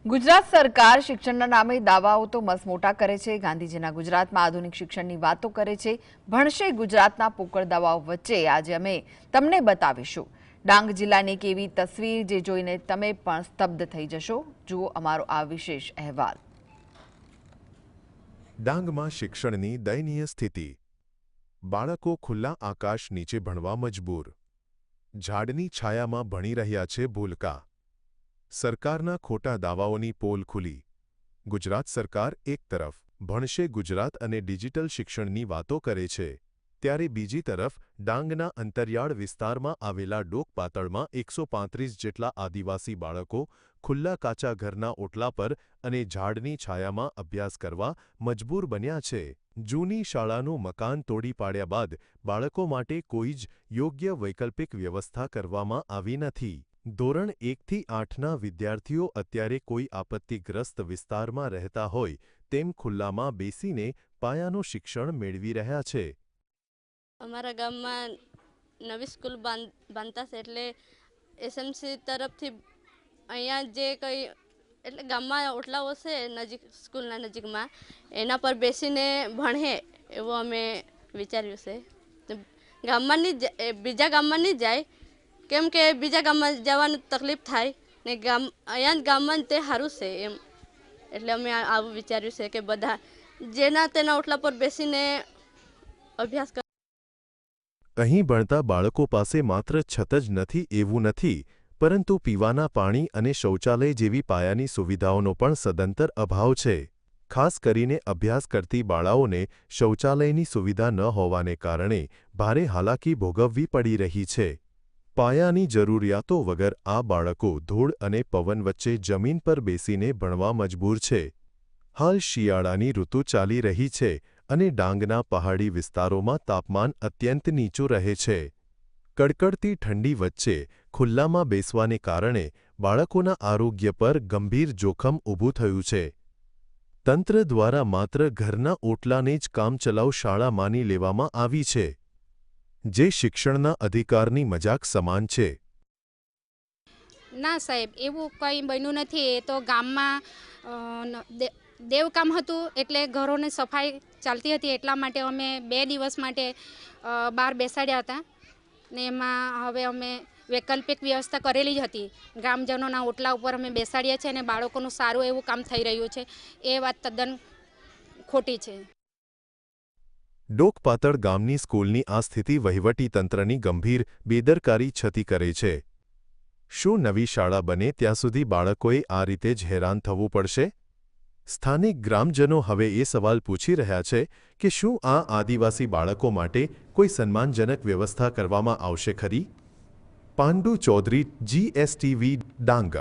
ગુજરાત સરકાર શિક્ષણના નામે દાવાઓ તો મસમોટા કરે છે। ગાંધીજીના ગુજરાતમાં આધુનિક શિક્ષણની વાતો કરે છે। ભણશે ગુજરાતના પોકળ દાવાઓ વચ્ચે આજે અમે તમને બતાવીશું ડાંગ જિલ્લાની એક એવી તસવીર જે જોઈને તમે પણ સ્તબ્ધ થઈ જશો। જુઓ અમારો આ વિશેષ અહેવાલ। ડાંગમાં શિક્ષણની દયનીય સ્થિતિ। બાળકો ખુલ્લા આકાશ નીચે ભણવા મજબૂર। ઝાડની છાયામાં ભણી રહ્યા છે ભૂલકા। સરકારના ખોટા દાવાઓની પોલ ખુલી। ગુજરાત સરકાર એક તરફ ભણશે ગુજરાત અને ડિજિટલ શિક્ષણની વાતો કરે છે, ત્યારે બીજી તરફ ડાંગના અંતરિયાળ વિસ્તારમાં આવેલા ડોકપાતળમાં 135 જેટલા આદિવાસી બાળકો ખુલ્લા કાચા ઘરના ઓટલા પર અને ઝાડની છાયામાં અભ્યાસ કરવા મજબૂર બન્યા છે। જૂની શાળાનું મકાન તોડી પાડ્યા બાદ બાળકો માટે કોઈ જ યોગ્ય વૈકલ્પિક વ્યવસ્થા કરવામાં આવી નથી। ધોરણ 1 થી 8ના વિદ્યાર્થીઓ અત્યારે કોઈ આપત્તિગ્રસ્ત વિસ્તારમાં રહેતા હોય તેમ ખુલ્લામાં બેસીને પાયાનું શિક્ષણ મેળવી રહ્યા છે। અમારા ગામમાં નવી સ્કૂલ બાંધતા છે એટલે એસએમસી તરફથી અહીંયા જે કંઈ એટલે ગામમાં ઓટલાઓ છે નજીક સ્કૂલના નજીકમાં એના પર બેસીને ભણે એવું અમે વિચાર્યું છે। ગામમાં બીજા ગામમાં નહીં જાય કેમ કે બીજા ગામમાં જવાનું તકલીફ થાય ને અહીંયા ગામમાં તે સારું છે એમ, એટલે અમે આવું વિચાર્યું છે કે બધા જેના તેના ઓટલા પર બેસીને અભ્યાસ કરે। અહીં ભણતા બાળકો પાસે માત્ર છત જ નથી એવું નથી, પરંતુ પીવાના પાણી અને શૌચાલય જેવી પાયાની સુવિધાઓનો પણ સદંતર અભાવ છે। ખાસ કરીને અભ્યાસ કરતી બાળાઓને શૌચાલયની સુવિધા ન હોવાને કારણે ભારે હાલાકી ભોગવવી પડી રહી છે। પાયાની જરૂરિયાતો વગર આ બાળકો ધૂળ અને પવન વચ્ચે જમીન પર બેસીને ભણવા મજબૂર છે। હાલ શિયાળાની ઋતુ ચાલી રહી છે અને ડાંગના પહાડી વિસ્તારોમાં તાપમાન અત્યંત નીચું રહે છે। કડકડતી ઠંડી વચ્ચે ખુલ્લામાં બેસવાને કારણે બાળકોના આરોગ્ય પર ગંભીર જોખમ ઊભું થયું છે। તંત્ર દ્વારા માત્ર ઘરના ઓટલાને જ કામચલાઉ શાળા માની લેવામાં આવી છે, જે શિક્ષણના અધિકારની મજાક સમાન છે। ના સાહેબ, એવું કંઈ બન્યું નથી। એ તો ગામમાં દેવકામ હતું એટલે ઘરોની સફાઈ ચાલતી હતી, એટલા માટે અમે 2 દિવસ માટે બહાર બેસાડ્યા હતા ને એમાં હવે અમે વૈકલ્પિક વ્યવસ્થા કરેલી જ હતી। ગ્રામજનોના ઓટલા ઉપર અમે બેસાડ્યા છે અને બાળકોનું સારું એવું કામ થઈ રહ્યું છે, એ વાત તદ્દન ખોટી છે। ડોકપાતળ ગામની સ્કૂલની આ સ્થિતિ વહીવટીતંત્રની ગંભીર બેદરકારી છતી કરે છે। શું નવી શાળા બને ત્યાં સુધી બાળકોએ આ રીતે જ હેરાન થવું પડશે? સ્થાનિક ગ્રામજનો હવે એ સવાલ પૂછી રહ્યા છે કે શું આ આદિવાસી બાળકો માટે કોઈ સન્માનજનક વ્યવસ્થા કરવામાં આવશે ખરી? પાંડુ ચૌધરી, GSTV, ડાંગ।